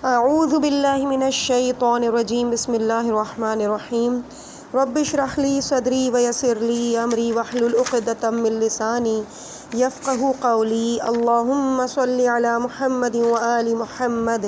اعوذ باللہ من الشیطان الرجیم بسم اللہ الرحمن الرحیم رب اشرح لی صدری ویسر لی امری واحلل عقدۃ من لسانی یفقہوا قولی اللہم صلی علی محمد وآل محمد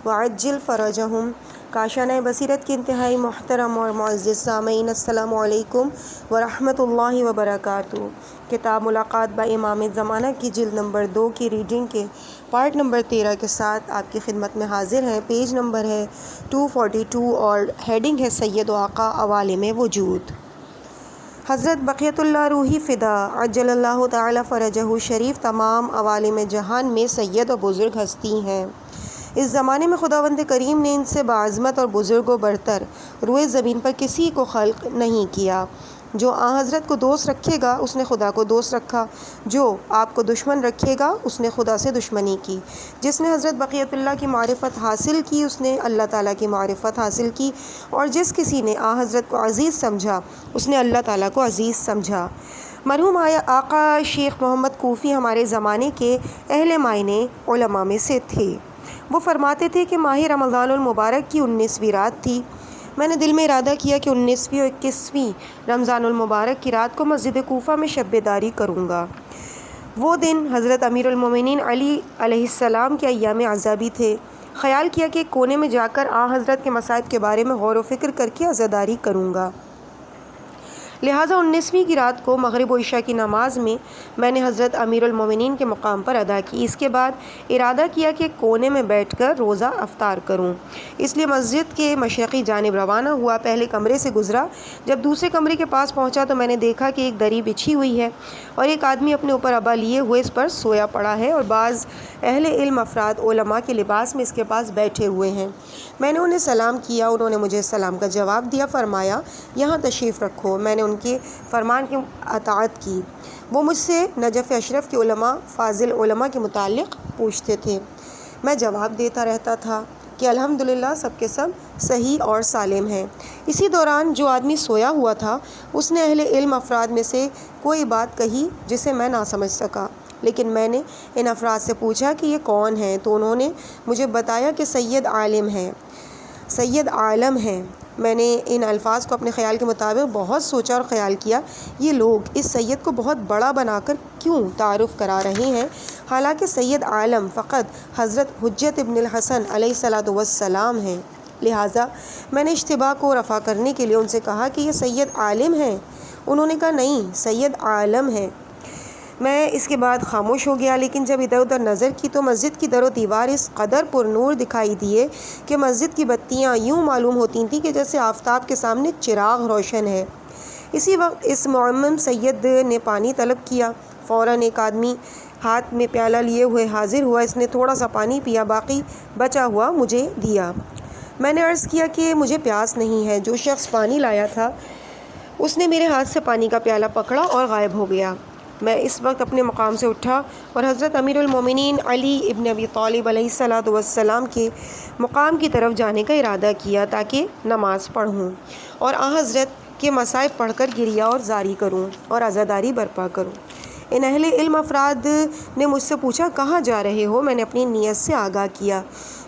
وعجل فرجہم۔ کاشانہ بصیرت کے انتہائی محترم اور معزز سامعین، السلام علیکم ورحمۃ اللہ وبرکاتہ۔ کتاب ملاقات با امام زمانہ کی جلد نمبر 2 کی ریڈنگ کے پارٹ نمبر 13 کے ساتھ آپ کی خدمت میں حاضر ہیں۔ پیج نمبر ہے 242 اور ہیڈنگ ہے سید و آقا عوالم وجود۔ حضرت بقیت اللہ روحی فدا عجل اللہ تعالی فرجہ شریف تمام عوالم جہان میں سید و بزرگ ہستی ہیں۔ اس زمانے میں خداوند کریم نے ان سے بعظمت اور بزرگ و برتر روئے زمین پر کسی کو خلق نہیں کیا۔ جو حضرت کو دوست رکھے گا اس نے خدا کو دوست رکھا، جو آپ کو دشمن رکھے گا اس نے خدا سے دشمنی کی۔ جس نے حضرت بقیت اللہ کی معرفت حاصل کی اس نے اللہ تعالیٰ کی معرفت حاصل کی، اور جس کسی نے حضرت کو عزیز سمجھا اس نے اللہ تعالیٰ کو عزیز سمجھا۔ مرحوم آقا شیخ محمد کوفی ہمارے زمانے کے اہل معنی علماء میں سے تھے۔ وہ فرماتے تھے کہ ماہ رمضان المبارک کی 19ویں رات تھی۔ میں نے دل میں ارادہ کیا کہ 19ویں اور 21ویں رمضان المبارک کی رات کو مسجد کوفہ میں شب بیداری کروں گا۔ وہ دن حضرت امیر المومنین علی علیہ السلام کے ایام عزابی تھے۔ خیال کیا کہ ایک کونے میں جا کر حضرت کے مصائب کے بارے میں غور و فکر کر کے عزاداری کروں گا۔ لہٰذا 19ویں کی رات کو مغرب و عشاء کی نماز میں نے حضرت امیر المومنین کے مقام پر ادا کی۔ اس کے بعد ارادہ کیا کہ کونے میں بیٹھ کر روزہ افطار کروں، اس لیے مسجد کے مشرقی جانب روانہ ہوا۔ پہلے کمرے سے گزرا، جب دوسرے کمرے کے پاس پہنچا تو میں نے دیکھا کہ ایک دری بچھی ہوئی ہے اور ایک آدمی اپنے اوپر ابا لیے ہوئے اس پر سویا پڑا ہے، اور بعض اہل علم افراد علماء کے لباس میں اس کے پاس بیٹھے ہوئے ہیں۔ میں نے انہیں سلام کیا، انہوں نے مجھے سلام کا جواب دیا، فرمایا یہاں تشریف رکھو۔ میں نے ان کے فرمان کی اطاعت کی۔ وہ مجھ سے نجف اشرف کے علماء، فاضل علماء کے متعلق پوچھتے تھے۔ میں جواب دیتا رہتا تھا کہ الحمدللہ سب کے سب صحیح اور سالم ہیں۔ اسی دوران جو آدمی سویا ہوا تھا اس نے اہل علم افراد میں سے کوئی بات کہی جسے میں نہ سمجھ سکا، لیکن میں نے ان افراد سے پوچھا کہ یہ کون ہیں، تو انہوں نے مجھے بتایا کہ سید عالم ہیں۔ میں نے ان الفاظ کو اپنے خیال کے مطابق بہت سوچا اور خیال کیا، یہ لوگ اس سید کو بہت بڑا بنا کر کیوں تعارف کرا رہے ہیں، حالانکہ سید عالم فقط حضرت حجت ابن الحسن علیہ السلام ہیں۔ لہٰذا میں نے اشتباہ کو رفع کرنے کے لیے ان سے کہا کہ یہ سید عالم ہیں۔ انہوں نے کہا نہیں، سید عالم ہیں۔ میں اس کے بعد خاموش ہو گیا، لیکن جب ادھر ادھر نظر کی تو مسجد کی در و دیوار اس قدر پر نور دکھائی دیے کہ مسجد کی بتیاں یوں معلوم ہوتی تھیں کہ جیسے آفتاب کے سامنے چراغ روشن ہے۔ اسی وقت اس معمم سید نے پانی طلب کیا۔ فوراً ایک آدمی ہاتھ میں پیالہ لیے ہوئے حاضر ہوا۔ اس نے تھوڑا سا پانی پیا، باقی بچا ہوا مجھے دیا۔ میں نے عرض کیا کہ مجھے پیاس نہیں ہے۔ جو شخص پانی لایا تھا اس نے میرے ہاتھ سے پانی کا پیالہ پکڑا اور غائب ہو گیا۔ میں اس وقت اپنے مقام سے اٹھا اور حضرت امیر المومنین علی ابن ابی طالب علیہ السلام کے مقام کی طرف جانے کا ارادہ کیا تاکہ نماز پڑھوں اور حضرت کے مصائب پڑھ کر گریہ اور زاری کروں اور عزاداری برپا کروں۔ ان اہل علم افراد نے مجھ سے پوچھا کہاں جا رہے ہو؟ میں نے اپنی نیت سے آگاہ کیا۔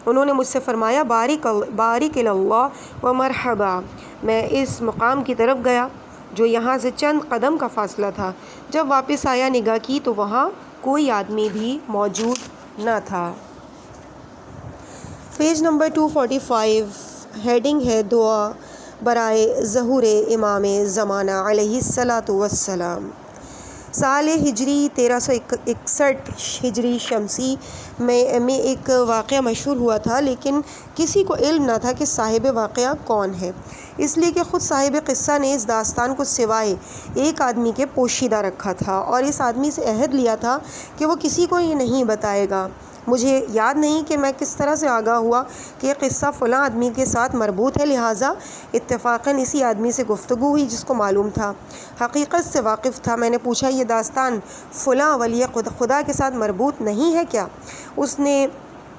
انہوں نے مجھ سے فرمایا بارک اللہ و مرحبا۔ میں اس مقام کی طرف گیا جو یہاں سے چند قدم کا فاصلہ تھا۔ جب واپس آیا نگاہ کی تو وہاں کوئی آدمی بھی موجود نہ تھا۔ پیج نمبر 245 ہیڈنگ ہے دعا برائے ظہور امام زمانہ علیہ السلام۔ سال ہجری 1361 ہجری شمسی میں ایک واقعہ مشہور ہوا تھا، لیکن کسی کو علم نہ تھا کہ صاحب واقعہ کون ہے، اس لیے کہ خود صاحب قصہ نے اس داستان کو سوائے ایک آدمی کے پوشیدہ رکھا تھا اور اس آدمی سے عہد لیا تھا کہ وہ کسی کو یہ نہیں بتائے گا۔ مجھے یاد نہیں کہ میں کس طرح سے آگاہ ہوا کہ یہ قصہ فلاں آدمی کے ساتھ مربوط ہے، لہٰذا اتفاقاً اسی آدمی سے گفتگو ہوئی جس کو معلوم تھا، حقیقت سے واقف تھا۔ میں نے پوچھا یہ داستان فلاں ولی خدا کے ساتھ مربوط نہیں ہے کیا؟ اس نے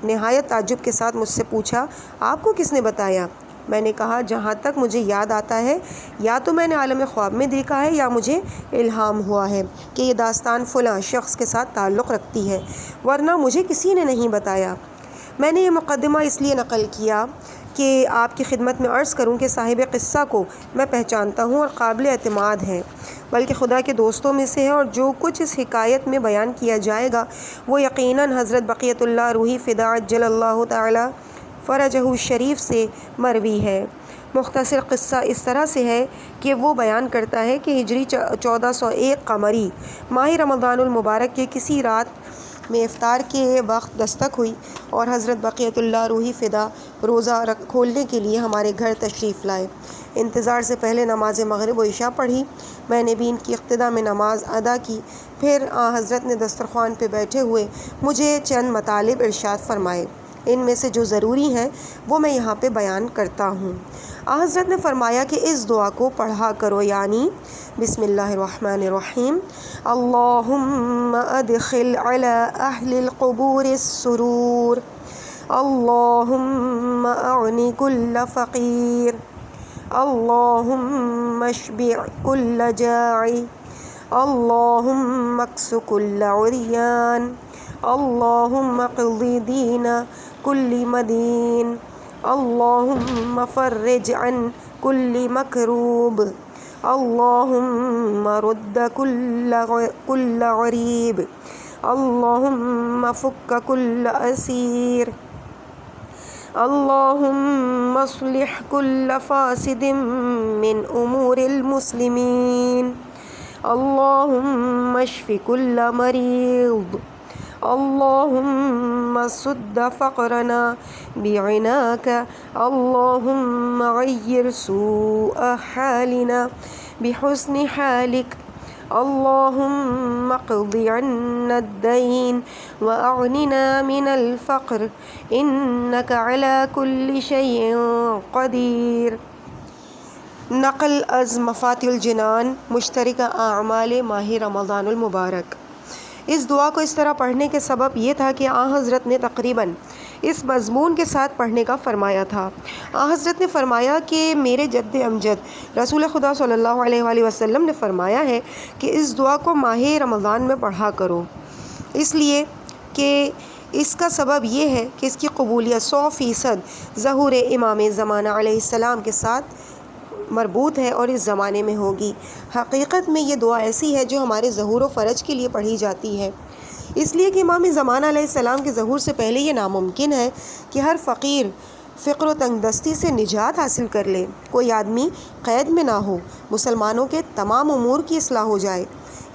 نہایت تعجب کے ساتھ مجھ سے پوچھا آپ کو کس نے بتایا؟ میں نے کہا جہاں تک مجھے یاد آتا ہے یا تو میں نے عالم خواب میں دیکھا ہے یا مجھے الہام ہوا ہے کہ یہ داستان فلاں شخص کے ساتھ تعلق رکھتی ہے، ورنہ مجھے کسی نے نہیں بتایا۔ میں نے یہ مقدمہ اس لیے نقل کیا کہ آپ کی خدمت میں عرض کروں کہ صاحب قصہ کو میں پہچانتا ہوں اور قابل اعتماد ہے، بلکہ خدا کے دوستوں میں سے ہے، اور جو کچھ اس حکایت میں بیان کیا جائے گا وہ یقیناً حضرت بقیت اللہ روحی فدا عجل اللہ تعالی فرجہ شریف سے مروی ہے۔ مختصر قصہ اس طرح سے ہے کہ وہ بیان کرتا ہے کہ ہجری 1401 قمری ماہ رمضان المبارک کے کسی رات میں افطار کے وقت دستک ہوئی اور حضرت بقیت اللہ روحی فدا روزہ کھولنے کے لیے ہمارے گھر تشریف لائے۔ انتظار سے پہلے نماز مغرب و عشاء پڑھی، میں نے بھی ان کی اقتدا میں نماز ادا کی، پھر حضرت نے دسترخوان پہ بیٹھے ہوئے مجھے چند مطالب ارشاد فرمائے، ان میں سے جو ضروری ہیں وہ میں یہاں پہ بیان کرتا ہوں۔ حضرت نے فرمایا کہ اس دعا کو پڑھا کرو، یعنی بسم اللہ الرحمن الرحیم، اللہم ادخل علی اہل القبور السرور، اللہم اعنی کل فقیر، اللہم اشبع کل جاعی، اللہم اکس کل عریان، اللہم اقضی دین کل مدین، اللہم فرج عن کل مکروب، اللہم رد کل غریب، اللہم فک کل اسیر، اللہم اصلح کل فاسد من امور المسلمین، اللہم اشف کل مریض، اللہم سد فقرنا بعناک، اللہم غیر سوء حالنا بحسن حالک، اللہم اقض عنا الدین واغننا من الفقر انک علی کل شیء قدیر۔ نقل از مفاتیح الجنان مشترکہ اعمال ماہ رمضان المبارک۔ اس دعا کو اس طرح پڑھنے کے سبب یہ تھا کہ حضرت نے تقریباً اس مضمون کے ساتھ پڑھنے کا فرمایا تھا۔ حضرت نے فرمایا کہ میرے جد امجد رسول خدا صلی اللہ علیہ وآلہ وسلم نے فرمایا ہے کہ اس دعا کو ماہ رمضان میں پڑھا کرو، اس لیے کہ اس کا سبب یہ ہے کہ اس کی قبولیت 100% ظہور امام زمانہ علیہ السلام کے ساتھ مربوط ہے اور اس زمانے میں ہوگی۔ حقیقت میں یہ دعا ایسی ہے جو ہمارے ظہور و فرج کے لیے پڑھی جاتی ہے، اس لیے کہ امام زمانہ علیہ السلام کے ظہور سے پہلے یہ ناممکن ہے کہ ہر فقیر فقر و تنگ دستی سے نجات حاصل کر لے، کوئی آدمی قید میں نہ ہو، مسلمانوں کے تمام امور کی اصلاح ہو جائے۔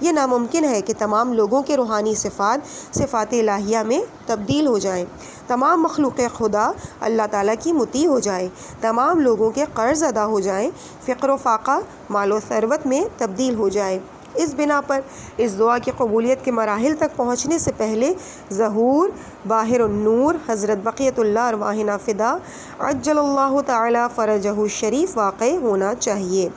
یہ ناممکن ہے کہ تمام لوگوں کے روحانی صفات الہیہ میں تبدیل ہو جائیں، تمام مخلوق خدا اللہ تعالیٰ کی مطیع ہو جائے، تمام لوگوں کے قرض ادا ہو جائیں، فقر و فاقہ مال و ثروت میں تبدیل ہو جائے۔ اس بنا پر اس دعا کی قبولیت کے مراحل تک پہنچنے سے پہلے ظہور باہر النور حضرت بقیت اللہ ارواحنا فدا عجل اللہ تعالی فرجہ شریف واقع ہونا چاہیے۔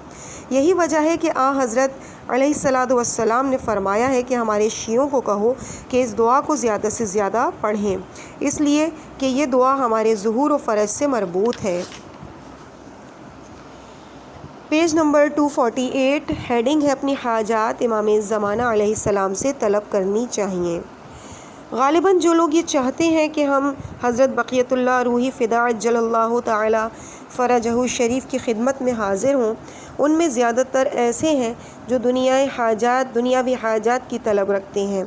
یہی وجہ ہے کہ حضرت علیہ السلام نے فرمایا ہے کہ ہمارے شیعوں کو کہو کہ اس دعا کو زیادہ سے زیادہ پڑھیں، اس لیے کہ یہ دعا ہمارے ظہور و فرج سے مربوط ہے۔ پیج نمبر 248 ہیڈنگ ہے اپنی حاجات امام زمانہ علیہ السلام سے طلب کرنی چاہیے۔ غالباً جو لوگ یہ چاہتے ہیں کہ ہم حضرت بقیت اللہ روحی فدا عجل اللہ تعالی فرجہ شریف کی خدمت میں حاضر ہوں، ان میں زیادہ تر ایسے ہیں جو دنیاوی حاجات کی طلب رکھتے ہیں،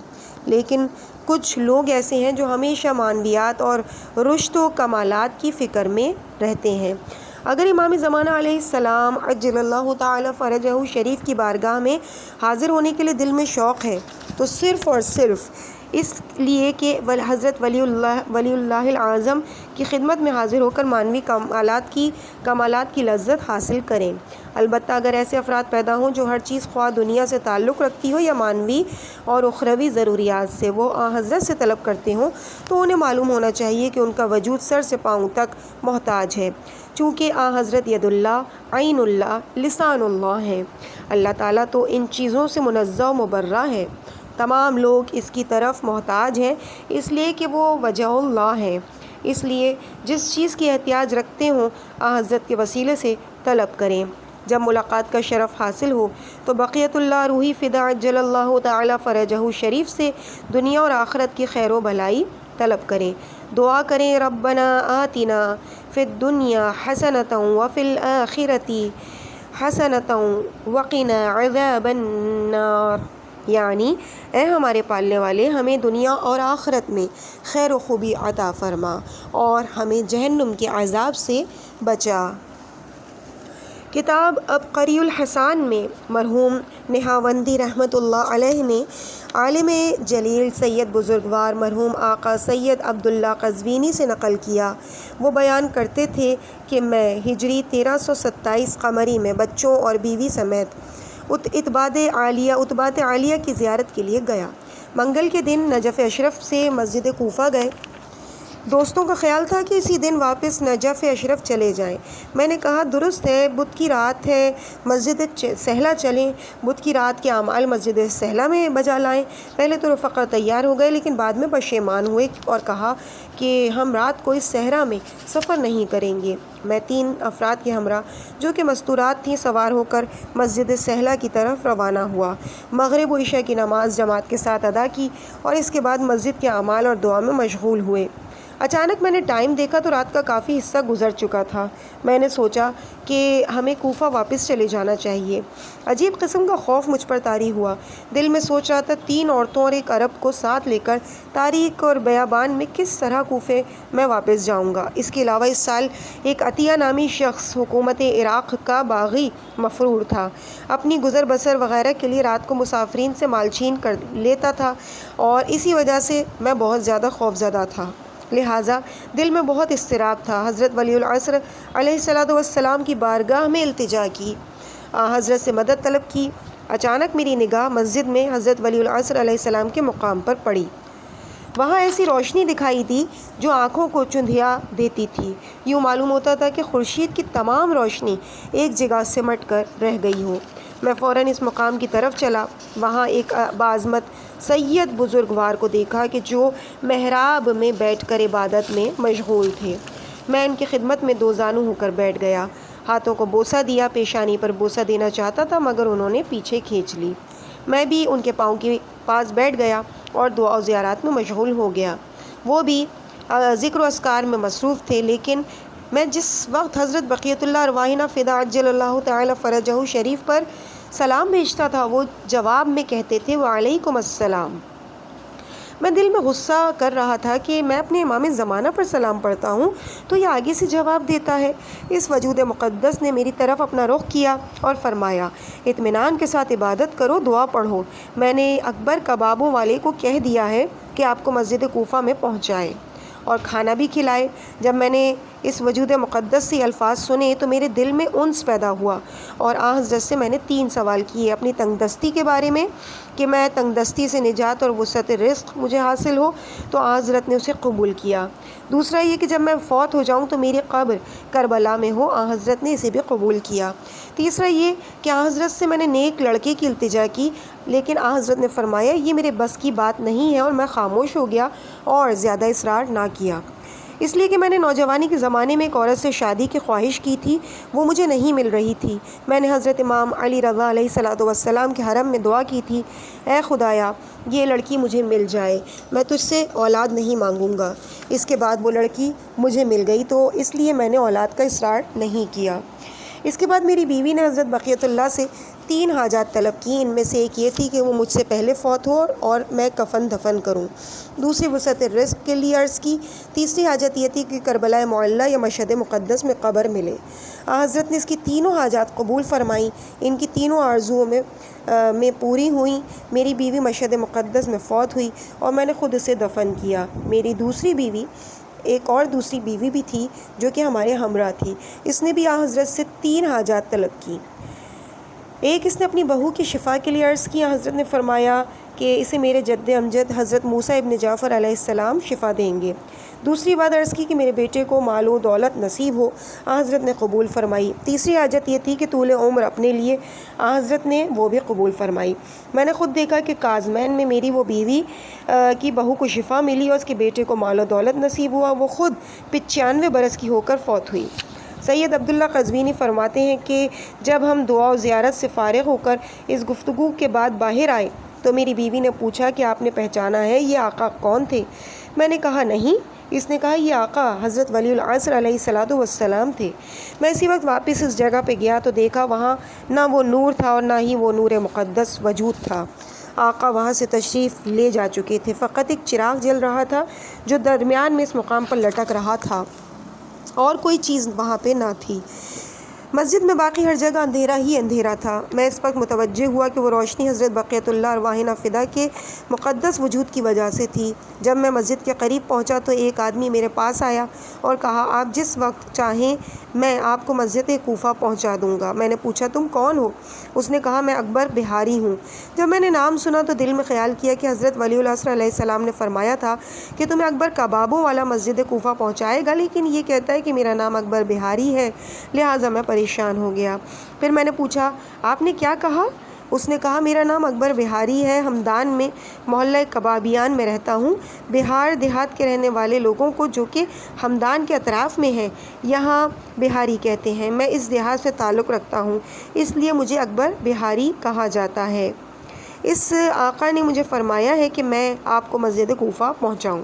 لیکن کچھ لوگ ایسے ہیں جو ہمیشہ معنویات اور رشد و کمالات کی فکر میں رہتے ہیں۔ اگر امام زمانہ علیہ السلام عجل اللہ تعالی فرجہ شریف کی بارگاہ میں حاضر ہونے کے لیے دل میں شوق ہے تو صرف اور صرف اس لیے کہ حضرت ولی اللہ العظم کی خدمت میں حاضر ہو کر معنوی کمالات کی لذت حاصل کریں۔ البتہ اگر ایسے افراد پیدا ہوں جو ہر چیز خواہ دنیا سے تعلق رکھتی ہو یا معنوی اور اخروی ضروریات سے وہ حضرت سے طلب کرتے ہوں، تو انہیں معلوم ہونا چاہیے کہ ان کا وجود سر سے پاؤں تک محتاج ہے، چونکہ حضرت ید اللہ، عین اللہ، لسان اللہ ہے۔ اللہ تعالیٰ تو ان چیزوں سے منزہ و مبرہ ہے، تمام لوگ اس کی طرف محتاج ہیں، اس لیے کہ وہ وجہ اللہ ہے۔ اس لیے جس چیز کی احتیاج رکھتے ہوں حضرت کے وسیلے سے طلب کریں۔ جب ملاقات کا شرف حاصل ہو تو بقیت اللہ روحی فدا عجل اللہ تعالی فرجہ شریف سے دنیا اور آخرت کی خیر و بھلائی طلب کریں، دعا کریں ربنا آتنا فی الدنیا حسنۃ وفی الآخرۃ حسنۃ وقنا عذاب النار، یعنی اے ہمارے پالنے والے ہمیں دنیا اور آخرت میں خیر و خوبی عطا فرما اور ہمیں جہنم کے عذاب سے بچا۔ کتاب عبقری الحسان میں مرحوم نہاوندی رحمۃ اللہ علیہ نے عالم جلیل سید بزرگوار مرحوم آقا سید عبداللہ قزوینی سے نقل کیا۔ وہ بیان کرتے تھے کہ میں ہجری 1327 قمری میں بچوں اور بیوی سمیت اتباط عالیہ کی زیارت کے لیے گیا۔ منگل کے دن نجف اشرف سے مسجد کوفہ گئے۔ دوستوں کا خیال تھا کہ اسی دن واپس نجف اشرف چلے جائیں۔ میں نے کہا درست ہے، بدھ کی رات ہے، مسجد سہلہ چلیں، بدھ کی رات کے اعمال مسجد سہلہ میں بجا لائیں۔ پہلے تو رفقا تیار ہو گئے لیکن بعد میں پشیمان ہوئے اور کہا کہ ہم رات کو اس صحرا میں سفر نہیں کریں گے۔ میں 3 افراد کے ہمراہ جو کہ مستورات تھیں سوار ہو کر مسجد سہلہ کی طرف روانہ ہوا۔ مغرب و عشاء کی نماز جماعت کے ساتھ ادا کی اور اس کے بعد مسجد کے اعمال اور دعا میں مشغول ہوئے۔ اچانک میں نے ٹائم دیکھا تو رات کا کافی حصہ گزر چکا تھا۔ میں نے سوچا کہ ہمیں کوفہ واپس چلے جانا چاہیے۔ عجیب قسم کا خوف مجھ پر طاری ہوا۔ دل میں سوچ رہا تھا 3 عورتوں اور ایک عرب کو ساتھ لے کر تاریک اور بیابان میں کس طرح کوفے میں واپس جاؤں گا۔ اس کے علاوہ اس سال ایک عطیہ نامی شخص حکومت عراق کا باغی مفرور تھا، اپنی گزر بسر وغیرہ کے لیے رات کو مسافرین سے مالچین کر لیتا تھا اور اسی وجہ سے میں بہت زیادہ خوفزدہ تھا۔ لہٰذا دل میں بہت اضطراب تھا۔ حضرت ولی العصر علیہ السلام کی بارگاہ میں التجا کی، حضرت سے مدد طلب کی۔ اچانک میری نگاہ مسجد میں حضرت ولی العصر علیہ السلام کے مقام پر پڑی۔ وہاں ایسی روشنی دکھائی دی جو آنکھوں کو چندھیا دیتی تھی۔ یوں معلوم ہوتا تھا کہ خورشید کی تمام روشنی ایک جگہ سمٹ کر رہ گئی ہو۔ میں فوراً اس مقام کی طرف چلا۔ وہاں ایک باعظمت سید بزرگوار کو دیکھا کہ جو محراب میں بیٹھ کر عبادت میں مشغول تھے۔ میں ان کی خدمت میں 2 زانو ہو کر بیٹھ گیا، ہاتھوں کو بوسہ دیا، پیشانی پر بوسہ دینا چاہتا تھا مگر انہوں نے پیچھے کھینچ لی۔ میں بھی ان کے پاؤں کے پاس بیٹھ گیا اور دعا و زیارات میں مشغول ہو گیا۔ وہ بھی ذکر و اذکار میں مصروف تھے، لیکن میں جس وقت حضرت بقیت اللہ ارواحنا فدا عجل اللہ تعالی فرجہ شریف پر سلام بھیجتا تھا وہ جواب میں کہتے تھے وعلیکم السلام۔ میں دل میں غصہ کر رہا تھا کہ میں اپنے امام زمانہ پر سلام پڑھتا ہوں تو یہ آگے سے جواب دیتا ہے۔ اس وجود مقدس نے میری طرف اپنا رخ کیا اور فرمایا اطمینان کے ساتھ عبادت کرو، دعا پڑھو۔ میں نے اکبر کبابوں والے کو کہہ دیا ہے کہ آپ کو مسجد کوفہ میں پہنچائے اور کھانا بھی کھلائے۔ جب میں نے اس وجود مقدس سے الفاظ سنے تو میرے دل میں انس پیدا ہوا اور حضرت سے میں نے 3 سوال کیے، اپنی تنگ دستی کے بارے میں کہ میں تنگ دستی سے نجات اور وسعت رزق مجھے حاصل ہو تو حضرت نے اسے قبول کیا۔ دوسرا یہ کہ جب میں فوت ہو جاؤں تو میری قبر کربلا میں ہو، حضرت نے اسے بھی قبول کیا۔ تیسرا یہ کہ حضرت سے میں نے نیک لڑکے کی التجا کی لیکن حضرت نے فرمایا یہ میرے بس کی بات نہیں ہے اور میں خاموش ہو گیا اور زیادہ اصرار نہ کیا، اس لیے کہ میں نے نوجوانی کے زمانے میں ایک عورت سے شادی کی خواہش کی تھی، وہ مجھے نہیں مل رہی تھی۔ میں نے حضرت امام علی رضا علیہ السلام کے حرم میں دعا کی تھی، اے خدایا یہ لڑکی مجھے مل جائے، میں تجھ سے اولاد نہیں مانگوں گا۔ اس کے بعد وہ لڑکی مجھے مل گئی تو اس لیے میں نے اولاد کا اصرار نہیں کیا۔ اس کے بعد میری بیوی نے حضرت بقیت اللہ سے 3 حاجات طلب کی، ان میں سے ایک یہ تھی کہ وہ مجھ سے پہلے فوت ہو اور میں کفن دفن کروں، دوسری وسعت رزق کے لیے عرض کی، تیسری حاجت یہ تھی کہ کربلا معلیٰ یا مشہد مقدس میں قبر ملے۔ حضرت نے اس کی تینوں حاجات قبول فرمائیں، ان کی تینوں آرزوؤں میں پوری ہوئیں۔ میری بیوی مشہد مقدس میں فوت ہوئی اور میں نے خود اسے دفن کیا۔ میری ایک اور دوسری بیوی بھی تھی جو کہ ہمارے ہمراہ تھی، اس نے بھی حضرت سے 3 حاجات طلب کی۔ ایک اس نے اپنی بہو کی شفا کے لیے عرض کیا، حضرت نے فرمایا کہ اسے میرے جد امجد حضرت موسیٰ ابن جعفر علیہ السلام شفا دیں گے۔ دوسری بات عرض کی کہ میرے بیٹے کو مال و دولت نصیب ہو، حضرت نے قبول فرمائی۔ تیسری حاجت یہ تھی کہ طول عمر اپنے لیے، حضرت نے وہ بھی قبول فرمائی۔ میں نے خود دیکھا کہ کاظمین میں میری وہ بیوی کی بہو کو شفا ملی اور اس کے بیٹے کو مال و دولت نصیب ہوا، وہ خود 95 برس کی ہو کر فوت ہوئی۔ سید عبداللہ قزوینی فرماتے ہیں کہ جب ہم دعا و زیارت سے فارغ ہو کر اس گفتگو کے بعد باہر آئے تو میری بیوی نے پوچھا کہ آپ نے پہچانا ہے یہ آقا کون تھے؟ میں نے کہا نہیں۔ اس نے کہا یہ آقا حضرت ولی العصر علیہ الصلوۃ والسلام تھے۔ میں اسی وقت واپس اس جگہ پہ گیا تو دیکھا وہاں نہ وہ نور تھا اور نہ ہی وہ نور مقدس وجود تھا۔ آقا وہاں سے تشریف لے جا چکے تھے، فقط ایک چراغ جل رہا تھا جو درمیان میں اس مقام پر لٹک رہا تھا، اور کوئی چیز وہاں پہ نہ تھی۔ مسجد میں باقی ہر جگہ اندھیرا ہی اندھیرا تھا۔ میں اس وقت متوجہ ہوا کہ وہ روشنی حضرت بقیت اللہ ارواحنا فدا کے مقدس وجود کی وجہ سے تھی۔ جب میں مسجد کے قریب پہنچا تو ایک آدمی میرے پاس آیا اور کہا آپ جس وقت چاہیں میں آپ کو مسجد کوفہ پہنچا دوں گا۔ میں نے پوچھا تم کون ہو؟ اس نے کہا میں اکبر بہاری ہوں۔ جب میں نے نام سنا تو دل میں خیال کیا کہ حضرت ولی العصر علیہ السلام نے فرمایا تھا کہ تمہیں اکبر کبابوں والا مسجد کوفہ پہنچائے گا، لیکن یہ کہتا ہے کہ میرا نام اکبر بہاری ہے، لہٰذا میں پریشان ہو گیا۔ پھر میں نے پوچھا آپ نے کیا کہا؟ اس نے کہا میرا نام اکبر بہاری ہے، ہمدان میں محلہ کبابیان میں رہتا ہوں۔ بہار دیہات کے رہنے والے لوگوں کو جو کہ ہمدان کے اطراف میں ہے یہاں بہاری کہتے ہیں۔ میں اس دیہات سے تعلق رکھتا ہوں، اس لیے مجھے اکبر بہاری کہا جاتا ہے۔ اس آقا نے مجھے فرمایا ہے کہ میں آپ کو مسجد کوفہ پہنچاؤں۔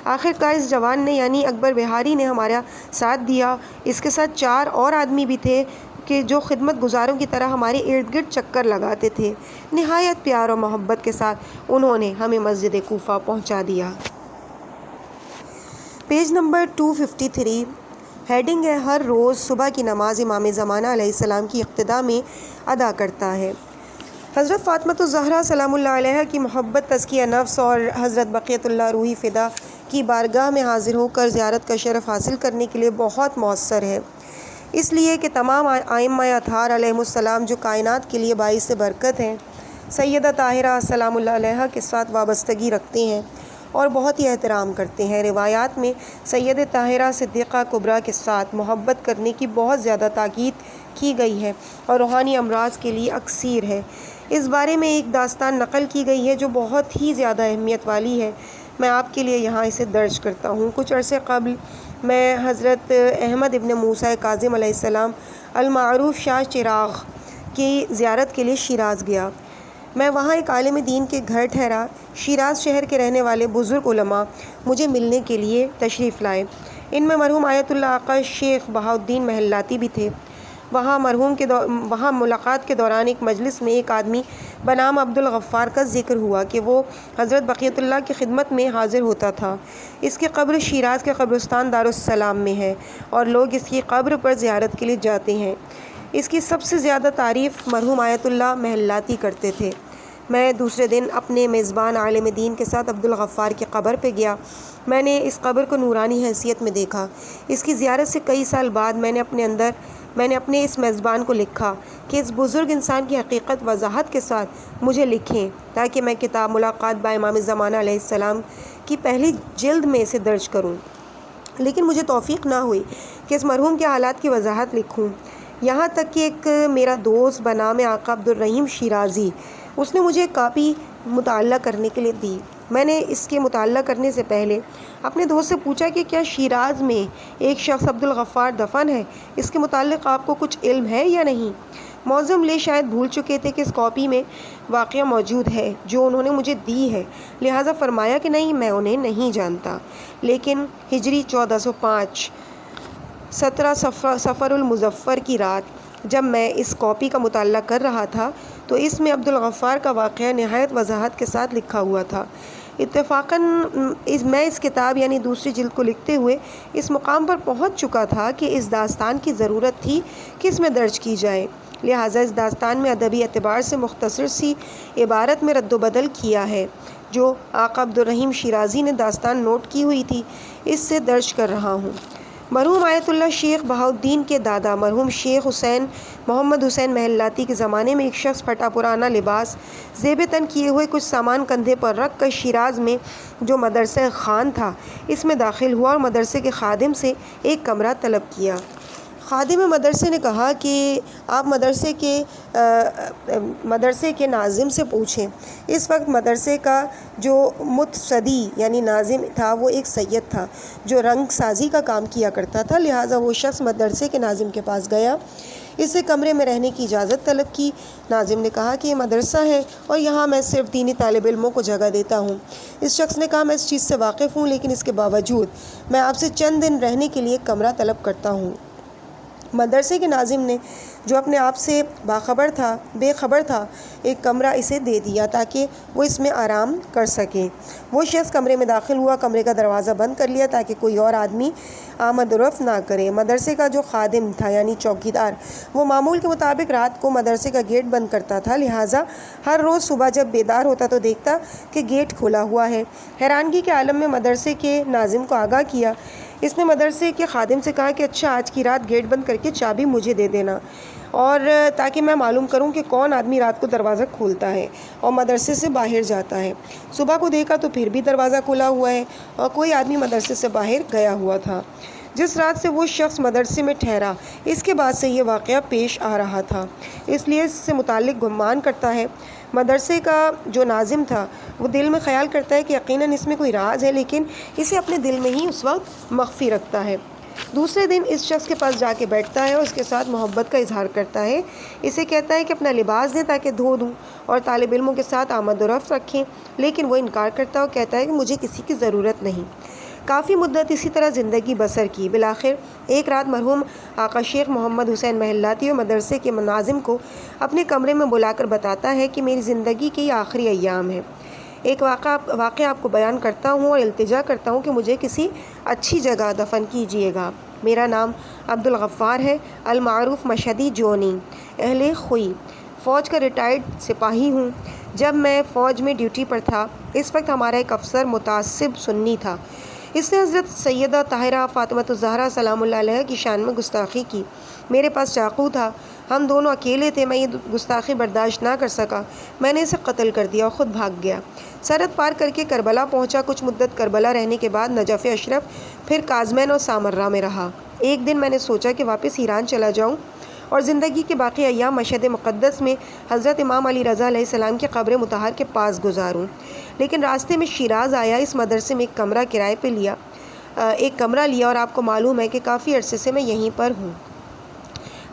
آخر کار اس جوان نے یعنی اکبر بہاری نے ہمارا ساتھ دیا۔ اس کے ساتھ 4 اور آدمی بھی تھے کہ جو خدمت گزاروں کی طرح ہمارے ارد گرد چکر لگاتے تھے۔ نہایت پیار اور محبت کے ساتھ انہوں نے ہمیں مسجد کوفہ پہنچا دیا۔ پیج نمبر 253 ہیڈنگ ہے ہر روز صبح کی نماز امام زمانہ علیہ السلام کی اقتداء میں ادا کرتا ہے۔ حضرت فاطمۃ الزہرا سلام اللہ علیہا کی محبت تزکیہ نفس اور حضرت بقیت اللہ روحی فدا کی بارگاہ میں حاضر ہو کر زیارت کا شرف حاصل کرنے کے لیے بہت مؤثر ہے، اس لیے کہ تمام ائمہ اطہار علیہم السلام جو کائنات کے لیے باعث برکت ہیں، سیدہ طاہرہ سلام اللہ علیہا کے ساتھ وابستگی رکھتے ہیں اور بہت ہی احترام کرتے ہیں۔ روایات میں سید طاہرہ صدیقہ کبریٰ کے ساتھ محبت کرنے کی بہت زیادہ تاکید کی گئی ہے اور روحانی امراض کے لیے اکثیر ہے۔ اس بارے میں ایک داستان نقل کی گئی ہے جو بہت ہی زیادہ اہمیت والی ہے، میں آپ کے لیے یہاں اسے درج کرتا ہوں۔ کچھ عرصے قبل میں حضرت احمد ابن موسیٰ کاظم علیہ السلام المعروف شاہ چراغ کی زیارت کے لیے شیراز گیا۔ میں وہاں ایک عالم دین کے گھر ٹھہرا۔ شیراز شہر کے رہنے والے بزرگ علماء مجھے ملنے کے لیے تشریف لائے۔ ان میں مرحوم آیت اللہ آقا شیخ بہاؤالدین محلاتی بھی تھے۔ وہاں ملاقات کے دوران ایک مجلس میں ایک آدمی بنام عبدالغفار کا ذکر ہوا کہ وہ حضرت بقیت اللہ کی خدمت میں حاضر ہوتا تھا۔ اس کی قبر شیراز کے قبرستان دارالسلام میں ہے اور لوگ اس کی قبر پر زیارت کے لیے جاتے ہیں۔ اس کی سب سے زیادہ تعریف مرحوم آیت اللہ محلاتی کرتے تھے۔ میں دوسرے دن اپنے میزبان عالم دین کے ساتھ عبدالغفار کی قبر پہ گیا۔ میں نے اس قبر کو نورانی حیثیت میں دیکھا۔ اس کی زیارت سے کئی سال بعد میں نے اپنے اس میزبان کو لکھا کہ اس بزرگ انسان کی حقیقت وضاحت کے ساتھ مجھے لکھیں تاکہ میں کتاب ملاقات با امام زمانہ علیہ السلام کی پہلی جلد میں اسے درج کروں، لیکن مجھے توفیق نہ ہوئی کہ اس مرحوم کے حالات کی وضاحت لکھوں۔ یہاں تک کہ ایک میرا دوست بنام آقا عبدالرحیم شیرازی، اس نے مجھے ایک کاپی مطالعہ کرنے کے لیے دی۔ میں نے اس کے مطالعہ کرنے سے پہلے اپنے دوست سے پوچھا کہ کیا شیراز میں ایک شخص عبدالغفار دفن ہے، اس کے متعلق آپ کو کچھ علم ہے یا نہیں؟ معظم لے شاید بھول چکے تھے کہ اس کاپی میں واقعہ موجود ہے جو انہوں نے مجھے دی ہے، لہٰذا فرمایا کہ نہیں میں انہیں نہیں جانتا۔ لیکن ہجری 1405 17 صفر المظفر کی رات جب میں اس کاپی کا مطالعہ کر رہا تھا تو اس میں عبدالغفار کا واقعہ نہایت وضاحت کے ساتھ لکھا ہوا تھا۔ اتفاقاً میں اس کتاب یعنی دوسری جلد کو لکھتے ہوئے اس مقام پر پہنچ چکا تھا کہ اس داستان کی ضرورت تھی کہ اس میں درج کی جائے، لہٰذا اس داستان میں ادبی اعتبار سے مختصر سی عبارت میں رد و بدل کیا ہے جو آقا عبدالرحیم شیرازی نے داستان نوٹ کی ہوئی تھی، اس سے درج کر رہا ہوں۔ مرحوم آیت اللہ شیخ بہاؤالدین کے دادا مرحوم شیخ حسین محمد حسین محلاتی کے زمانے میں ایک شخص پھٹا پرانا لباس زیب تن کیے ہوئے کچھ سامان کندھے پر رکھ کر شیراز میں جو مدرسہ خان تھا اس میں داخل ہوا اور مدرسے کے خادم سے ایک کمرہ طلب کیا۔ خادم مدرسے نے کہا کہ آپ مدرسے کے ناظم سے پوچھیں۔ اس وقت مدرسے کا جو متصدی یعنی ناظم تھا وہ ایک سید تھا جو رنگ سازی کا کام کیا کرتا تھا، لہٰذا وہ شخص مدرسے کے ناظم کے پاس گیا، اس سے کمرے میں رہنے کی اجازت طلب کی۔ ناظم نے کہا کہ یہ مدرسہ ہے اور یہاں میں صرف دینی طالب علموں کو جگہ دیتا ہوں۔ اس شخص نے کہا میں اس چیز سے واقف ہوں، لیکن اس کے باوجود میں آپ سے چند دن رہنے کے لیے ایک کمرہ طلب کرتا ہوں۔ مدرسے کے ناظم نے، جو اپنے آپ سے بے خبر تھا، ایک کمرہ اسے دے دیا تاکہ وہ اس میں آرام کر سکے۔ وہ شخص کمرے میں داخل ہوا، کمرے کا دروازہ بند کر لیا تاکہ کوئی اور آدمی آمد و رفت نہ کرے۔ مدرسے کا جو خادم تھا یعنی چوکیدار، وہ معمول کے مطابق رات کو مدرسے کا گیٹ بند کرتا تھا، لہٰذا ہر روز صبح جب بیدار ہوتا تو دیکھتا کہ گیٹ کھلا ہوا ہے۔ حیرانگی کے عالم میں مدرسے کے ناظم کو آگاہ کیا۔ اس نے مدرسے کے خادم سے کہا کہ اچھا، آج کی رات گیٹ بند کر کے چابی مجھے دے دینا، اور تاکہ میں معلوم کروں کہ کون آدمی رات کو دروازہ کھولتا ہے اور مدرسے سے باہر جاتا ہے۔ صبح کو دیکھا تو پھر بھی دروازہ کھلا ہوا ہے اور کوئی آدمی مدرسے سے باہر گیا ہوا تھا۔ جس رات سے وہ شخص مدرسے میں ٹھہرا، اس کے بعد سے یہ واقعہ پیش آ رہا تھا، اس لیے اس سے متعلق گمان کرتا ہے۔ مدرسے کا جو ناظم تھا وہ دل میں خیال کرتا ہے کہ یقیناً اس میں کوئی راز ہے، لیکن اسے اپنے دل میں ہی اس وقت مخفی رکھتا ہے۔ دوسرے دن اس شخص کے پاس جا کے بیٹھتا ہے اور اس کے ساتھ محبت کا اظہار کرتا ہے، اسے کہتا ہے کہ اپنا لباس دیں تاکہ دھو دوں اور طالب علموں کے ساتھ آمد و رفت رکھیں، لیکن وہ انکار کرتا ہے اور کہتا ہے کہ مجھے کسی کی ضرورت نہیں۔ کافی مدت اسی طرح زندگی بسر کی۔ بالآخر ایک رات مرحوم آقا شیخ محمد حسین محلاتی اور مدرسے کے ناظم کو اپنے کمرے میں بلا کر بتاتا ہے کہ میری زندگی کے یہ آخری ایام ہیں، ایک واقعہ آپ کو بیان کرتا ہوں اور التجا کرتا ہوں کہ مجھے کسی اچھی جگہ دفن کیجیے گا۔ میرا نام عبدالغفار ہے، المعروف مشہدی جونی، اہل خوئی، فوج کا ریٹائرڈ سپاہی ہوں۔ جب میں فوج میں ڈیوٹی پر تھا، اس وقت ہمارا ایک افسر متعصب سنی تھا، اس نے حضرت سیدہ طاہرہ فاطمۃ الزہرا سلام اللہ علیہ کی شان میں گستاخی کی۔ میرے پاس چاقو تھا، ہم دونوں اکیلے تھے، میں یہ گستاخی برداشت نہ کر سکا، میں نے اسے قتل کر دیا اور خود بھاگ گیا۔ سرحد پار کر کے کربلا پہنچا، کچھ مدت کربلا رہنے کے بعد نجف اشرف، پھر کاظمین اور سامرہ میں رہا۔ ایک دن میں نے سوچا کہ واپس ایران چلا جاؤں اور زندگی کے باقی ایام مشہد مقدس میں حضرت امام علی رضا علیہ السلام کی قبر مطہر کے پاس گزاروں، لیکن راستے میں شیراز آیا، اس مدرسے میں ایک کمرہ کرائے پہ لیا اور آپ کو معلوم ہے کہ کافی عرصے سے میں یہیں پر ہوں۔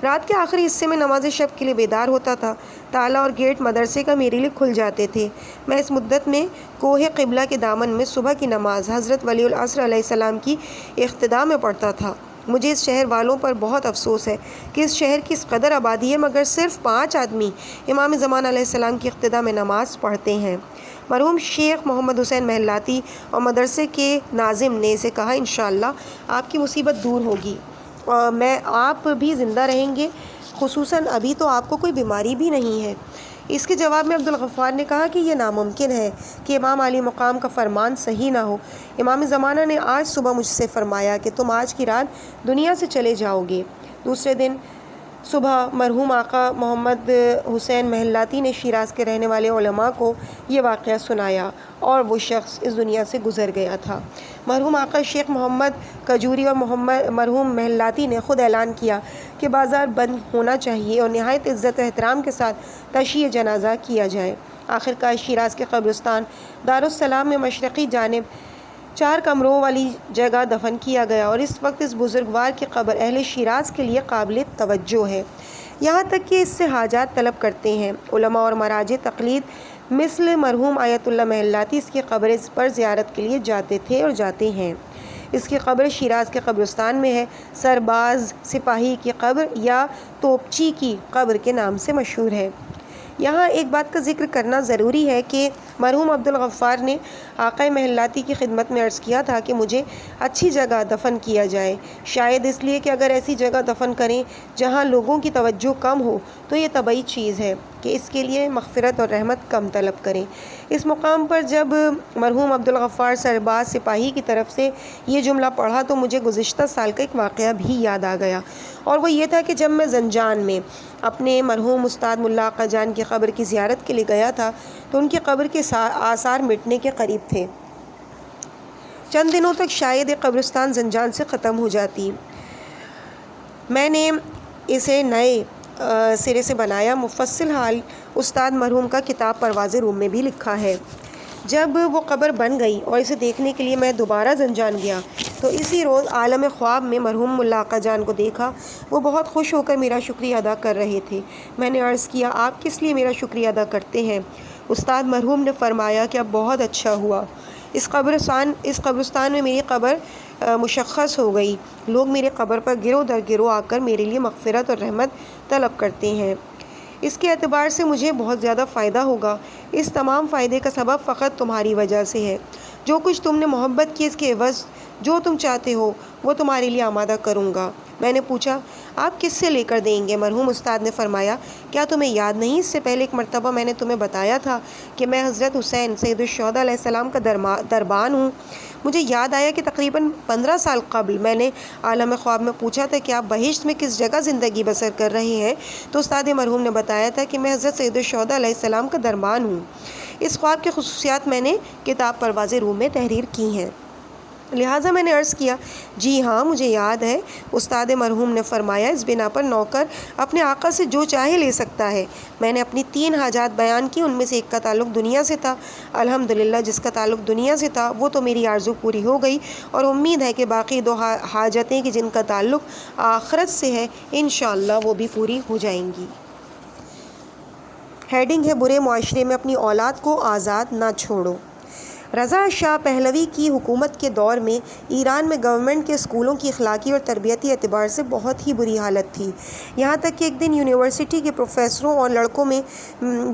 رات کے آخری حصے میں نماز شب کے لیے بیدار ہوتا تھا، تالا اور گیٹ مدرسے کا میرے لیے کھل جاتے تھے۔ میں اس مدت میں کوہ قبلہ کے دامن میں صبح کی نماز حضرت ولی العصر علیہ السلام کی اقتداء میں پڑھتا تھا۔ مجھے اس شہر والوں پر بہت افسوس ہے کہ اس شہر کی اس قدر آبادی ہے مگر صرف 5 آدمی امام زمان علیہ السلام کی اقتداء میں نماز پڑھتے ہیں۔ مرحوم شیخ محمد حسین محلاتی اور مدرسے کے ناظم نے اسے کہا انشاءاللہ آپ کی مصیبت دور ہوگی اور آپ بھی زندہ رہیں گے، خصوصاً ابھی تو آپ کو کوئی بیماری بھی نہیں ہے۔ اس کے جواب میں عبدالغفار نے کہا کہ یہ ناممکن ہے کہ امام علی مقام کا فرمان صحیح نہ ہو۔ امام زمانہ نے آج صبح مجھ سے فرمایا کہ تم آج کی رات دنیا سے چلے جاؤ گے۔ دوسرے دن صبح مرحوم آقا محمد حسین محلاتی نے شیراز کے رہنے والے علماء کو یہ واقعہ سنایا اور وہ شخص اس دنیا سے گزر گیا تھا۔ مرحوم آقا شیخ محمد کجوری اور مرحوم محلاتی نے خود اعلان کیا کہ بازار بند ہونا چاہیے اور نہایت عزت و احترام کے ساتھ تشییع جنازہ کیا جائے۔ آخرکار شیراز کے قبرستان دارالسلام میں مشرقی جانب 4 کمروں والی جگہ دفن کیا گیا اور اس وقت اس بزرگوار کی قبر اہل شیراز کے لیے قابل توجہ ہے، یہاں تک کہ اس سے حاجات طلب کرتے ہیں۔ علماء اور مراجع تقلید مثل مرحوم آیت اللہ محلاتی اس کی قبر پر زیارت کے لیے جاتے تھے اور جاتے ہیں۔ اس کی قبر شیراز کے قبرستان میں ہے، سرباز سپاہی کی قبر یا توپچی کی قبر کے نام سے مشہور ہے۔ یہاں ایک بات کا ذکر کرنا ضروری ہے کہ مرحوم عبدالغفار نے آقا محلاتی کی خدمت میں عرض کیا تھا کہ مجھے اچھی جگہ دفن کیا جائے، شاید اس لیے کہ اگر ایسی جگہ دفن کریں جہاں لوگوں کی توجہ کم ہو تو یہ طبعی چیز ہے کہ اس کے لیے مغفرت اور رحمت کم طلب کریں۔ اس مقام پر جب مرحوم عبدالغفار سرباز سپاہی کی طرف سے یہ جملہ پڑھا تو مجھے گزشتہ سال کا ایک واقعہ بھی یاد آ گیا، اور وہ یہ تھا کہ جب میں زنجان میں اپنے مرحوم استاد ملا آقا جان کی قبر کی زیارت کے لیے گیا تھا تو ان کی قبر کے آثار مٹنے کے قریب تھے۔ چند دنوں تک شاید یہ قبرستان زنجان سے ختم ہو جاتی۔ میں نے اسے نئے سرے سے بنایا۔ مفصل حال استاد مرحوم کا کتاب پرواز روم میں بھی لکھا ہے۔ جب وہ قبر بن گئی اور اسے دیکھنے کے لیے میں دوبارہ زنجان گیا تو اسی روز عالم خواب میں مرحوم ملا آقا جان کو دیکھا۔ وہ بہت خوش ہو کر میرا شکریہ ادا کر رہے تھے۔ میں نے عرض کیا، آپ کس لیے میرا شکریہ ادا کرتے ہیں؟ استاد مرحوم نے فرمایا کہ اب بہت اچھا ہوا، اس قبرستان میں میری قبر مشخص ہو گئی۔ لوگ میرے قبر پر گرو در گرو آ کر میرے لیے مغفرت اور رحمت طلب کرتے ہیں۔ اس کے اعتبار سے مجھے بہت زیادہ فائدہ ہوگا۔ اس تمام فائدے کا سبب فقط تمہاری وجہ سے ہے۔ جو کچھ تم نے محبت کی، اس کے عوض جو تم چاہتے ہو وہ تمہارے لیے آمادہ کروں گا۔ میں نے پوچھا، آپ کس سے لے کر دیں گے؟ مرحوم استاد نے فرمایا، کیا تمہیں یاد نہیں، اس سے پہلے ایک مرتبہ میں نے تمہیں بتایا تھا کہ میں حضرت حسین سید الشہداء علیہ السلام کا دربان ہوں؟ مجھے یاد آیا کہ تقریباً 15 سال قبل میں نے عالم خواب میں پوچھا تھا کہ آپ بہشت میں کس جگہ زندگی بسر کر رہے ہیں، تو استاد مرحوم نے بتایا تھا کہ میں حضرت سید الشہداء علیہ السلام کا دربان ہوں۔ اس خواب کی خصوصیات میں نے کتاب پرواز روم میں تحریر کی ہیں۔ لہٰذا میں نے عرض کیا، جی ہاں مجھے یاد ہے۔ استاد مرحوم نے فرمایا، اس بنا پر نوکر اپنے آقا سے جو چاہے لے سکتا ہے۔ میں نے اپنی 3 حاجات بیان کی، ان میں سے ایک کا تعلق دنیا سے تھا۔ الحمدللہ جس کا تعلق دنیا سے تھا وہ تو میری آرزو پوری ہو گئی، اور امید ہے کہ باقی 2 حاجتیں کہ جن کا تعلق آخرت سے ہے انشاءاللہ وہ بھی پوری ہو جائیں گی۔ ہیڈنگ ہے، برے معاشرے میں اپنی اولاد کو آزاد نہ چھوڑو۔ رضا شاہ پہلوی کی حکومت کے دور میں ایران میں گورنمنٹ کے اسکولوں کی اخلاقی اور تربیتی اعتبار سے بہت ہی بری حالت تھی، یہاں تک کہ ایک دن یونیورسٹی کے پروفیسروں اور لڑکوں میں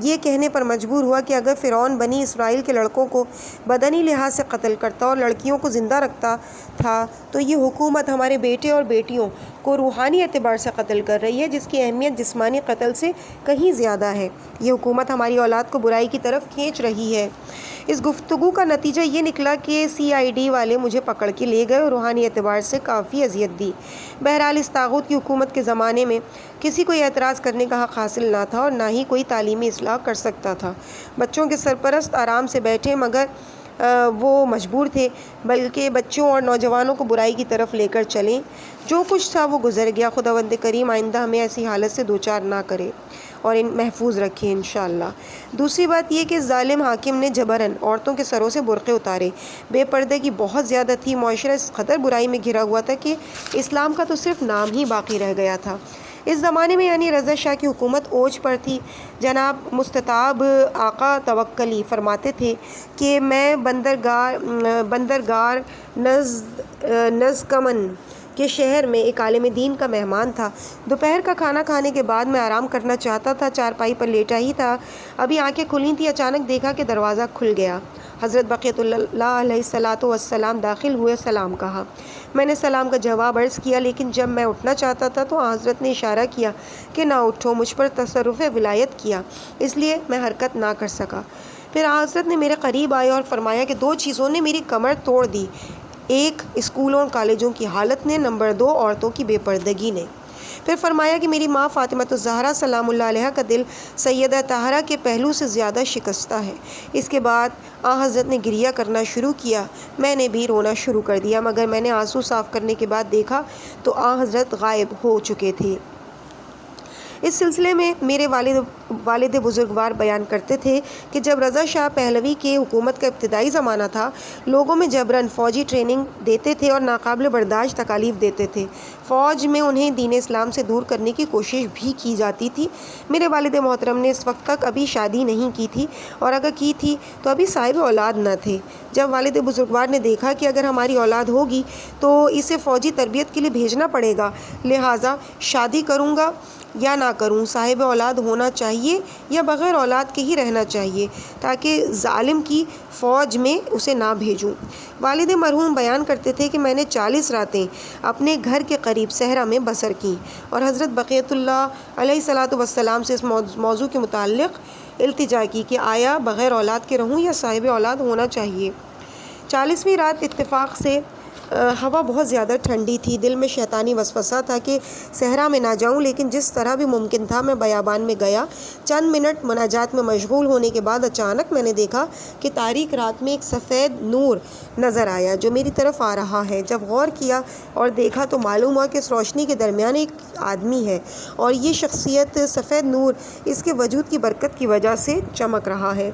یہ کہنے پر مجبور ہوا کہ اگر فرعون بنی اسرائیل کے لڑکوں کو بدنی لحاظ سے قتل کرتا اور لڑکیوں کو زندہ رکھتا تھا تو یہ حکومت ہمارے بیٹے اور بیٹیوں کو روحانی اعتبار سے قتل کر رہی ہے، جس کی اہمیت جسمانی قتل سے کہیں زیادہ ہے۔ یہ حکومت ہماری اولاد کو برائی کی طرف کھینچ رہی ہے۔ اس گفتگو کا نتیجہ یہ نکلا کہ CID والے مجھے پکڑ کے لے گئے اور روحانی اعتبار سے کافی اذیت دی۔ بہرحال اس طاغوت کی حکومت کے زمانے میں کسی کو یہ اعتراض کرنے کا حق حاصل نہ تھا اور نہ ہی کوئی تعلیمی اصلاح کر سکتا تھا۔ بچوں کے سرپرست آرام سے بیٹھے، مگر وہ مجبور تھے بلکہ بچوں اور نوجوانوں کو برائی کی طرف لے کر چلیں۔ جو کچھ تھا وہ گزر گیا۔ خداوند کریم آئندہ ہمیں ایسی حالت سے دوچار نہ کرے اور محفوظ رکھے انشاءاللہ۔ دوسری بات یہ کہ ظالم حاکم نے جبراً عورتوں کے سروں سے برقعے اتارے۔ بے پردے کی بہت زیادہ تھی۔ معاشرہ اس قدر برائی میں گھرا ہوا تھا کہ اسلام کا تو صرف نام ہی باقی رہ گیا تھا۔ اس زمانے میں یعنی رضا شاہ کی حکومت اوج پر تھی۔ جناب مستطاب آقا توکلی فرماتے تھے کہ میں بندرگار نزکمن کے شہر میں ایک عالم دین کا مہمان تھا۔ دوپہر کا کھانا کھانے کے بعد میں آرام کرنا چاہتا تھا، چارپائی پر لیٹا ہی تھا، ابھی آنکھیں کھلی تھیں، اچانک دیکھا کہ دروازہ کھل گیا۔ حضرت بقیت اللہ علیہ الصلاۃ والسلام داخل ہوئے، سلام کہا۔ میں نے سلام کا جواب عرض کیا، لیکن جب میں اٹھنا چاہتا تھا تو حضرت نے اشارہ کیا کہ نہ اٹھو، مجھ پر تصرف ولایت کیا، اس لیے میں حرکت نہ کر سکا۔ پھر حضرت نے میرے قریب آئے اور فرمایا کہ 2 چیزوں نے میری کمر توڑ دی، ایک اسکولوں اور کالجوں کی حالت نے، نمبر 2 عورتوں کی بے پردگی نے۔ پھر فرمایا کہ میری ماں فاطمہ الزہرا سلام اللہ علیہا کا دل سیدہ طاہرہ کے پہلو سے زیادہ شکستہ ہے۔ اس کے بعد حضرت نے گریہ کرنا شروع کیا، میں نے بھی رونا شروع کر دیا، مگر میں نے آنسو صاف کرنے کے بعد دیکھا تو حضرت غائب ہو چکے تھے۔ اس سلسلے میں میرے والد بزرگوار بیان کرتے تھے کہ جب رضا شاہ پہلوی کے حکومت کا ابتدائی زمانہ تھا، لوگوں میں جبراً فوجی ٹریننگ دیتے تھے اور ناقابل برداشت تکالیف دیتے تھے۔ فوج میں انہیں دین اسلام سے دور کرنے کی کوشش بھی کی جاتی تھی۔ میرے والد محترم نے اس وقت تک ابھی شادی نہیں کی تھی، اور اگر کی تھی تو ابھی صاحب اولاد نہ تھے۔ جب والد بزرگوار نے دیکھا کہ اگر ہماری اولاد ہوگی تو اسے فوجی تربیت کے لیے بھیجنا پڑے گا، لہٰذا شادی کروں گا یا نہ کروں، صاحب اولاد ہونا چاہیے یا بغیر اولاد کے ہی رہنا چاہیے، تاکہ ظالم کی فوج میں اسے نہ بھیجوں۔ والد مرحوم بیان کرتے تھے کہ میں نے 40 راتیں اپنے گھر کے قریب صحرا میں بسر کیں اور حضرت بقیت اللہ علیہ الصلاۃ والسلام سے اس موضوع کے متعلق التجا کی کہ آیا بغیر اولاد کے رہوں یا صاحب اولاد ہونا چاہیے۔ 40ویں رات اتفاق سے ہوا بہت زیادہ ٹھنڈی تھی، دل میں شیطانی وسوسہ تھا کہ صحرا میں نہ جاؤں، لیکن جس طرح بھی ممکن تھا میں بیابان میں گیا۔ چند منٹ مناجات میں مشغول ہونے کے بعد اچانک میں نے دیکھا کہ تاریک رات میں ایک سفید نور نظر آیا جو میری طرف آ رہا ہے۔ جب غور کیا اور دیکھا تو معلوم ہوا کہ اس روشنی کے درمیان ایک آدمی ہے، اور یہ شخصیت، سفید نور، اس کے وجود کی برکت کی وجہ سے چمک رہا ہے۔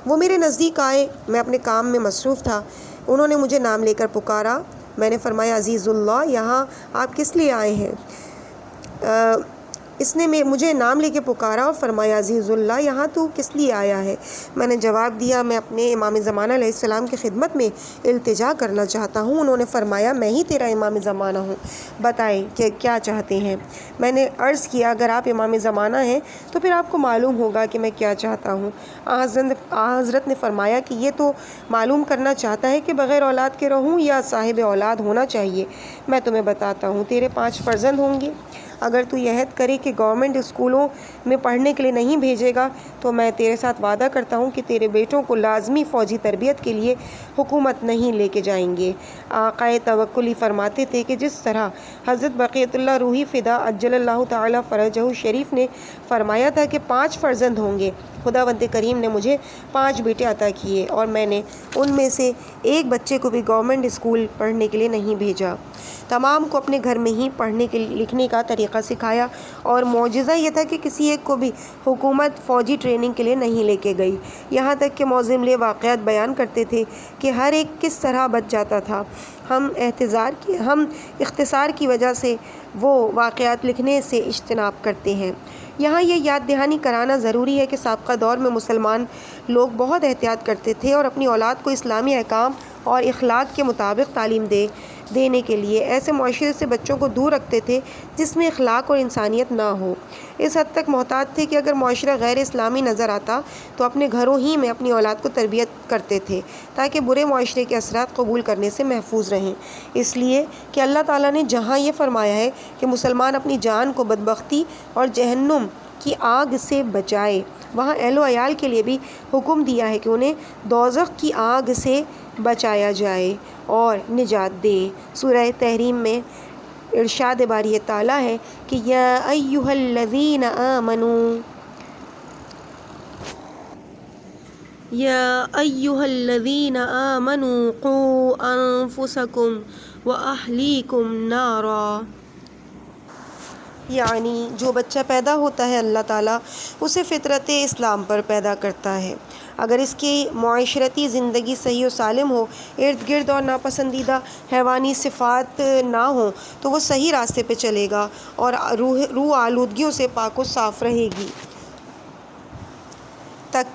وہ میرے نزدیک آئے، میں اپنے کام میں مصروف تھا۔ انہوں نے مجھے نام لے کر پکارا۔ میں نے فرمایا، عزیز اللہ، یہاں آپ کس لیے آئے ہیں؟ اس نے مجھے نام لے کے پکارا اور فرمایا، عزیز اللہ، یہاں تو کس لیے آیا ہے؟ میں نے جواب دیا، میں اپنے امام زمانہ علیہ السلام کی خدمت میں التجا کرنا چاہتا ہوں۔ انہوں نے فرمایا، میں ہی تیرا امام زمانہ ہوں، بتائیں کہ کیا چاہتے ہیں؟ میں نے عرض کیا، اگر آپ امام زمانہ ہیں تو پھر آپ کو معلوم ہوگا کہ میں کیا چاہتا ہوں۔ حضرت نے فرمایا کہ یہ تو معلوم کرنا چاہتا ہے کہ بغیر اولاد کے رہوں یا صاحب اولاد ہونا چاہیے۔ میں تمہیں بتاتا ہوں، تیرے 5 فرزند ہوں گے۔ اگر تو یہ عہد کرے کہ گورنمنٹ اسکولوں میں پڑھنے کے لیے نہیں بھیجے گا تو میں تیرے ساتھ وعدہ کرتا ہوں کہ تیرے بیٹوں کو لازمی فوجی تربیت کے لیے حکومت نہیں لے کے جائیں گے۔ آقائے توکلی فرماتے تھے کہ جس طرح حضرت بقیت اللہ روحی فدا عجل اللہ تعالی فرجہ شریف نے فرمایا تھا کہ 5 فرزند ہوں گے، خداوند کریم نے مجھے 5 بیٹے عطا کیے، اور میں نے ان میں سے ایک بچے کو بھی گورنمنٹ اسکول پڑھنے کے لیے نہیں بھیجا۔ تمام کو اپنے گھر میں ہی پڑھنے کے لکھنے کا طریقہ سکھایا، اور معجزہ یہ تھا کہ کسی ایک کو بھی حکومت فوجی ٹریننگ کے لیے نہیں لے کے گئی، یہاں تک کہ معظم لے واقعات بیان کرتے تھے کہ ہر ایک کس طرح بچ جاتا تھا۔ ہم اختصار کی وجہ سے وہ واقعات لکھنے سے اجتناب کرتے ہیں۔ یہاں یہ یاد دہانی کرانا ضروری ہے کہ سابقہ دور میں مسلمان لوگ بہت احتیاط کرتے تھے اور اپنی اولاد کو اسلامی احکام اور اخلاق کے مطابق تعلیم دینے کے لیے ایسے معاشرے سے بچوں کو دور رکھتے تھے جس میں اخلاق اور انسانیت نہ ہو۔ اس حد تک محتاط تھے کہ اگر معاشرہ غیر اسلامی نظر آتا تو اپنے گھروں ہی میں اپنی اولاد کو تربیت کرتے تھے تاکہ برے معاشرے کے اثرات قبول کرنے سے محفوظ رہیں، اس لیے کہ اللہ تعالیٰ نے جہاں یہ فرمایا ہے کہ مسلمان اپنی جان کو بدبختی اور جہنم کی آگ سے بچائے، وہاں اہل و عیال کے لیے بھی حکم دیا ہے کہ انہیں دوزخ کی آگ سے بچایا جائے اور نجات دے۔ سورہ تحریم میں ارشاد باری تعالیٰ ہے کہ یا ایھا الذین آمنوا قوا انفسکم واہلیکم نارا، یعنی جو بچہ پیدا ہوتا ہے اللہ تعالیٰ اسے فطرت اسلام پر پیدا کرتا ہے۔ اگر اس کی معاشرتی زندگی صحیح و سالم ہو، ارد گرد اور ناپسندیدہ حیوانی صفات نہ ہوں تو وہ صحیح راستے پہ چلے گا اور روح آلودگیوں سے پاک و صاف رہے گی۔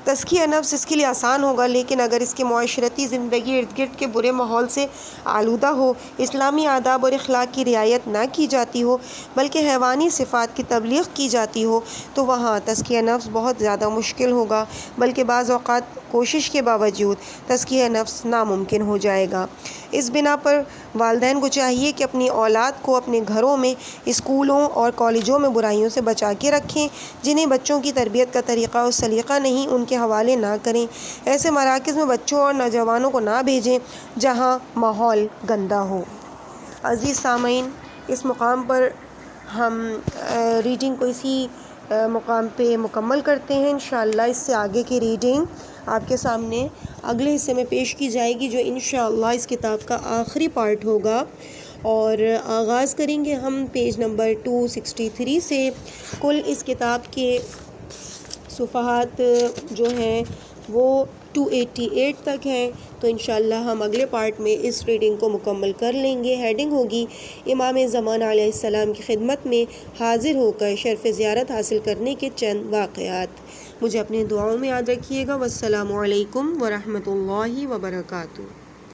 تزکیہ نفس اس کے لیے آسان ہوگا، لیکن اگر اس کی معاشرتی زندگی ارد گرد کے برے ماحول سے آلودہ ہو، اسلامی آداب اور اخلاق کی رعایت نہ کی جاتی ہو بلکہ حیوانی صفات کی تبلیغ کی جاتی ہو، تو وہاں تزکیہ نفس بہت زیادہ مشکل ہوگا، بلکہ بعض اوقات کوشش کے باوجود تزکیہ نفس ناممکن ہو جائے گا۔ اس بنا پر والدین کو چاہیے کہ اپنی اولاد کو اپنے گھروں میں، اسکولوں اور کالجوں میں برائیوں سے بچا کے رکھیں، جنہیں بچوں کی تربیت کا طریقہ اور سلیقہ نہیں ان کے حوالے نہ کریں۔ ایسے مراکز میں بچوں اور نوجوانوں کو نہ بھیجیں جہاں ماحول گندا ہو۔ عزیز سامعین، اس مقام پر ہم ریڈنگ کو اسی مقام پہ مکمل کرتے ہیں۔ انشاءاللہ اس سے آگے کی ریڈنگ آپ کے سامنے اگلے حصے میں پیش کی جائے گی، جو انشاءاللہ اس کتاب کا آخری پارٹ ہوگا، اور آغاز کریں گے ہم پیج نمبر 263 سے۔ کل اس کتاب کے صفحات جو ہیں وہ 288 تک ہیں، تو انشاءاللہ ہم اگلے پارٹ میں اس ریڈنگ کو مکمل کر لیں گے۔ ہیڈنگ ہوگی امام زمانہ علیہ السلام کی خدمت میں حاضر ہو کر شرف زیارت حاصل کرنے کے چند واقعات۔ مجھے اپنی دعاؤں میں یاد رکھیے گا۔ والسلام علیکم ورحمۃ اللہ وبرکاتہ۔